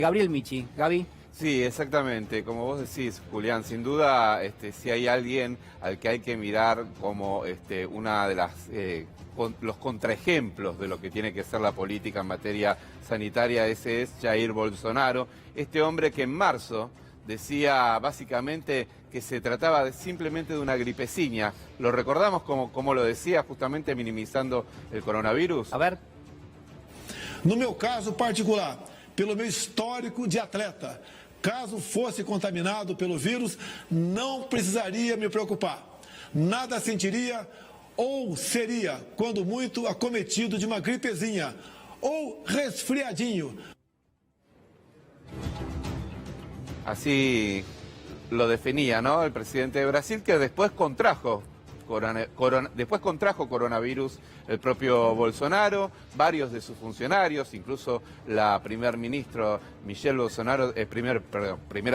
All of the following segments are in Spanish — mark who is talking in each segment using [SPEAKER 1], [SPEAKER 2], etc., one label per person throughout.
[SPEAKER 1] Gabriel Michi. Gaby.
[SPEAKER 2] Sí, exactamente. Como vos decís, Julián, sin duda, si hay alguien al que hay que mirar como una de las los contraejemplos de lo que tiene que ser la política en materia sanitaria, ese es Jair Bolsonaro, este hombre que en marzo decía básicamente que se trataba simplemente de una gripeciña. ¿Lo recordamos como lo decía, justamente minimizando el coronavirus?
[SPEAKER 1] A ver.
[SPEAKER 3] No meu caso particular, pelo meu histórico de atleta, caso fosse contaminado pelo vírus, não precisaria me preocupar. Nada sentiria ou seria, quando muito, acometido de uma gripezinha ou resfriadinho.
[SPEAKER 2] Así lo definía, ¿no? El presidente de Brasil, que después contrajo coronavirus el propio Bolsonaro, varios de sus funcionarios, incluso la primera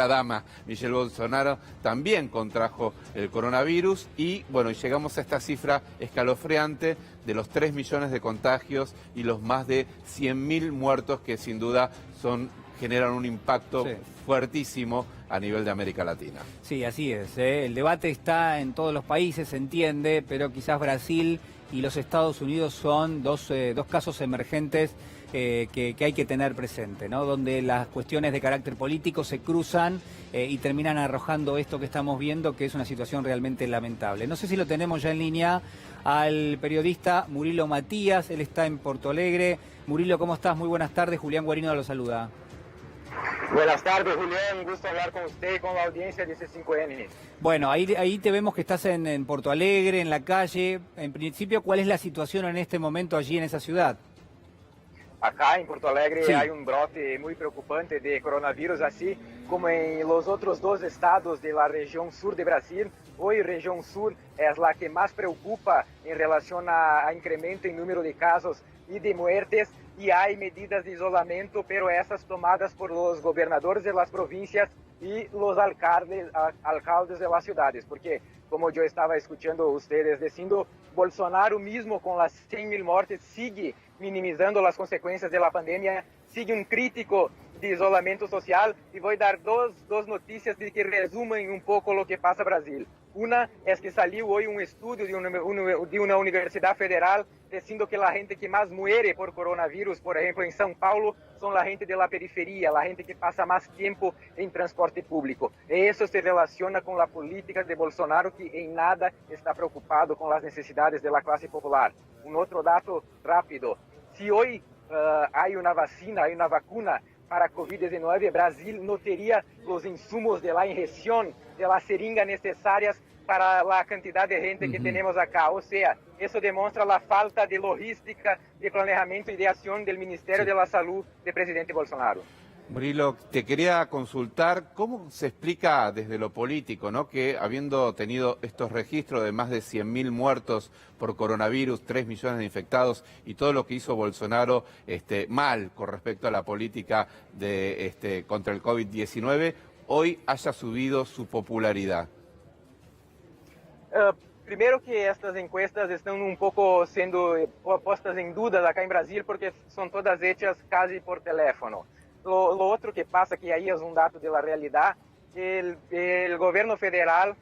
[SPEAKER 2] dama Michelle Bolsonaro también contrajo el coronavirus y bueno, llegamos a esta cifra escalofriante de los 3 millones de contagios y los más de 100.000 muertos que sin duda generan un impacto fuertísimo a nivel de América Latina.
[SPEAKER 1] Sí, así es. El debate está en todos los países, se entiende, pero quizás Brasil y los Estados Unidos son dos casos emergentes que hay que tener presente, ¿no? Donde las cuestiones de carácter político se cruzan y terminan arrojando esto que estamos viendo, que es una situación realmente lamentable. No sé si lo tenemos ya en línea al periodista Murilo Matías, él está en Porto Alegre. Murilo, ¿cómo estás? Muy buenas tardes, Julián Guarino lo saluda.
[SPEAKER 4] Buenas tardes, Julián. Un gusto hablar con usted y con la audiencia de C5N.
[SPEAKER 1] Bueno, ahí te vemos que estás en Porto Alegre, en la calle. En principio, ¿cuál es la situación en este momento allí en esa ciudad?
[SPEAKER 4] Acá en Porto Alegre hay un brote muy preocupante de coronavirus, así como en los otros 2 estados de la región sur de Brasil. Hoy región sur es la que más preocupa en relación a incremento en número de casos y de muertes. Y hay medidas de isolamiento, pero esas tomadas por los gobernadores de las provincias y los alcaldes de las ciudades, porque como yo estaba escuchando ustedes diciendo, Bolsonaro mismo con las 100.000 muertes sigue minimizando las consecuencias de la pandemia, sigue un crítico de isolamiento social y voy a dar dos noticias que resumen un poco lo que pasa en Brasil. Una es que salió hoy un estudio de una universidad federal diciendo que la gente que más muere por coronavirus, por ejemplo, en São Paulo, son la gente de la periferia, la gente que pasa más tiempo en transporte público. Eso se relaciona con la política de Bolsonaro, que en nada está preocupado con las necesidades de la clase popular. Un otro dato rápido. Si hoy hay una vacuna para COVID-19, Brasil no tendría los insumos de la inyección, de la seringa necesarias para la cantidad de gente que tenemos acá. O sea, eso demuestra la falta de logística, de planeamiento y de acción del Ministerio de la Salud del presidente Bolsonaro.
[SPEAKER 2] Murilo, te quería consultar cómo se explica desde lo político, ¿no? Que habiendo tenido estos registros de más de 100.000 muertos por coronavirus, 3 millones de infectados y todo lo que hizo Bolsonaro mal con respecto a la política de contra el COVID-19, hoy haya subido su popularidad.
[SPEAKER 4] Primero que estas encuestas están un poco siendo puestas en duda acá en Brasil porque son todas hechas casi por teléfono. Lo otro que pasa, que ahí es un dato de la realidad, el gobierno federal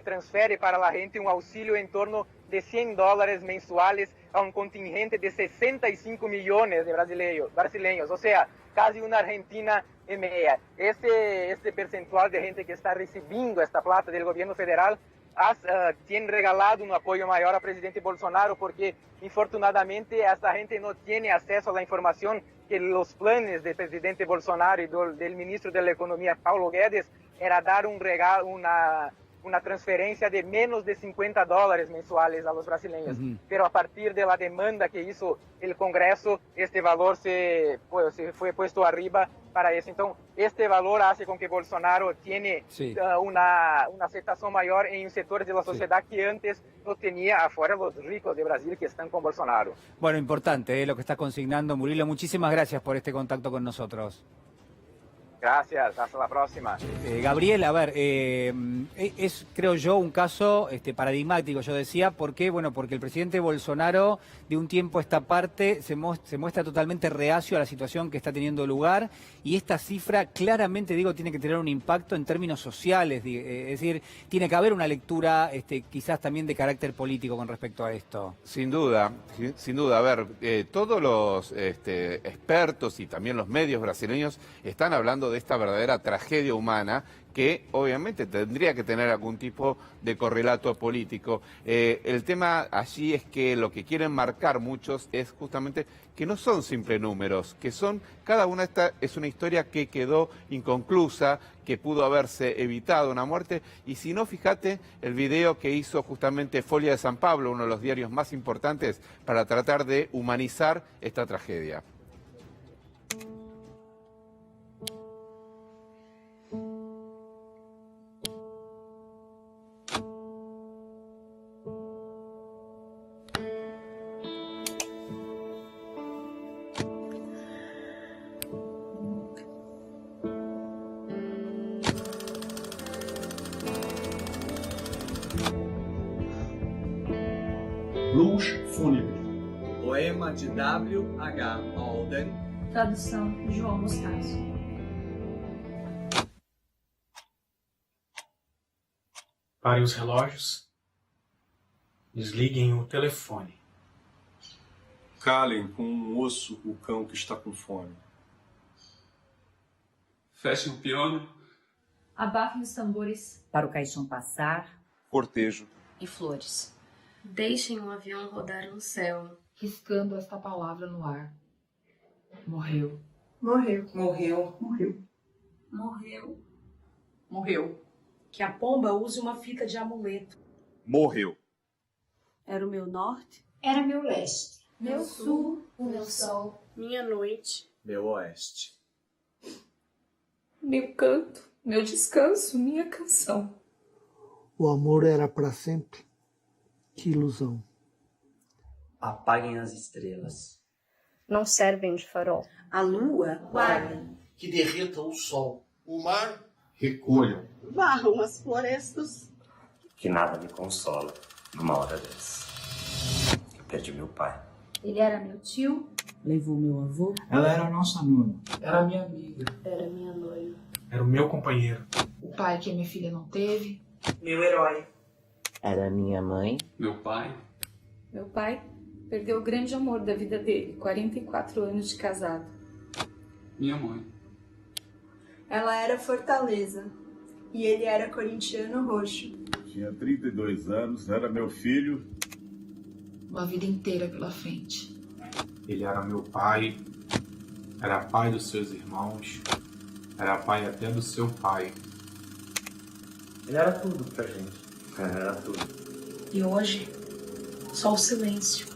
[SPEAKER 4] transfiere para la gente un auxilio en torno de $100 mensuales a un contingente de 65 millones de brasileños, o sea, casi una Argentina y media. Este percentual de gente que está recibiendo esta plata del gobierno federal tiene regalado un apoyo mayor al presidente Bolsonaro porque, infortunadamente, esta gente no tiene acceso a la información que los planes del presidente Bolsonaro y del ministro de la Economía, Paulo Guedes, era dar un regalo, una transferencia de menos de $50 mensuales a los brasileños. Pero a partir de la demanda que hizo el Congreso, este valor se fue puesto arriba para eso. Entonces, este valor hace con que Bolsonaro tiene una aceptación mayor en sectores de la sociedad que antes no tenía, afuera los ricos de Brasil que están con Bolsonaro.
[SPEAKER 1] Bueno, importante lo que está consignando, Murilo. Muchísimas gracias por este contacto con nosotros.
[SPEAKER 4] Gracias, hasta la próxima.
[SPEAKER 1] Gabriel, a ver, es creo yo un caso paradigmático, yo decía, ¿por qué? Bueno, porque el presidente Bolsonaro de un tiempo a esta parte se muestra totalmente reacio a la situación que está teniendo lugar y esta cifra claramente, digo, tiene que tener un impacto en términos sociales, es decir, tiene que haber una lectura quizás también de carácter político con respecto a esto.
[SPEAKER 2] Sin duda, sin duda. A ver, todos los expertos y también los medios brasileños están hablando de esta verdadera tragedia humana que obviamente tendría que tener algún tipo de correlato político. El tema allí es que lo que quieren marcar muchos es justamente que no son simples números, que son, cada una es una historia que quedó inconclusa, que pudo haberse evitado una muerte, y si no, fíjate el video que hizo justamente Folha de San Pablo, uno de los diarios más importantes, para tratar de humanizar esta tragedia.
[SPEAKER 5] Luz fúnebre.
[SPEAKER 6] Poema de W.H. Auden.
[SPEAKER 7] Tradução João Mostarzo.
[SPEAKER 5] Parem os relógios. Desliguem o telefone.
[SPEAKER 8] Calem com um osso o cão que está com fome.
[SPEAKER 9] Fechem o piano.
[SPEAKER 7] Abafem os tambores.
[SPEAKER 10] Para o caixão passar.
[SPEAKER 8] Cortejo.
[SPEAKER 10] E flores.
[SPEAKER 11] Deixem o avião rodar no céu.
[SPEAKER 12] Riscando esta palavra no ar. Morreu.
[SPEAKER 11] Morreu.
[SPEAKER 12] Morreu.
[SPEAKER 11] Morreu.
[SPEAKER 12] Morreu. Morreu.
[SPEAKER 13] Que a pomba use uma fita de amuleto.
[SPEAKER 8] Morreu.
[SPEAKER 11] Era o meu norte.
[SPEAKER 7] Era meu leste. Meu sul. O meu sol.
[SPEAKER 11] Minha noite.
[SPEAKER 6] Meu oeste.
[SPEAKER 12] Meu canto. Meu descanso. Minha canção.
[SPEAKER 14] O amor era para sempre. Que ilusão.
[SPEAKER 6] Apaguem as estrelas.
[SPEAKER 11] Não servem de farol.
[SPEAKER 13] A lua guarda.
[SPEAKER 14] Que derreta o sol. O mar.
[SPEAKER 5] Recolham.
[SPEAKER 11] Varram as florestas.
[SPEAKER 6] Que nada me consola numa hora dessa. Eu perdi meu pai.
[SPEAKER 7] Ele era meu tio.
[SPEAKER 10] Levou meu avô.
[SPEAKER 5] Ela era a nossa nona. Era minha amiga.
[SPEAKER 11] Era minha noiva.
[SPEAKER 5] Era o meu companheiro.
[SPEAKER 12] O pai que a minha filha não teve.
[SPEAKER 13] Meu herói.
[SPEAKER 10] Era minha mãe.
[SPEAKER 9] Meu pai.
[SPEAKER 12] Meu pai perdeu o grande amor da vida dele. 44 anos de casado.
[SPEAKER 9] Minha mãe.
[SPEAKER 11] Ela era Fortaleza. E ele era corintiano roxo.
[SPEAKER 8] Tinha 32 anos, era meu filho.
[SPEAKER 12] Uma vida inteira pela frente.
[SPEAKER 5] Ele era meu pai. Era pai dos seus irmãos. Era pai até do seu pai.
[SPEAKER 6] Ele era tudo pra gente. Era tudo.
[SPEAKER 13] E hoje, só o silêncio.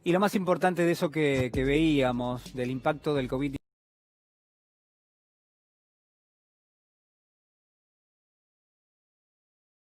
[SPEAKER 1] Y lo más importante de eso que veíamos, del impacto del COVID-19,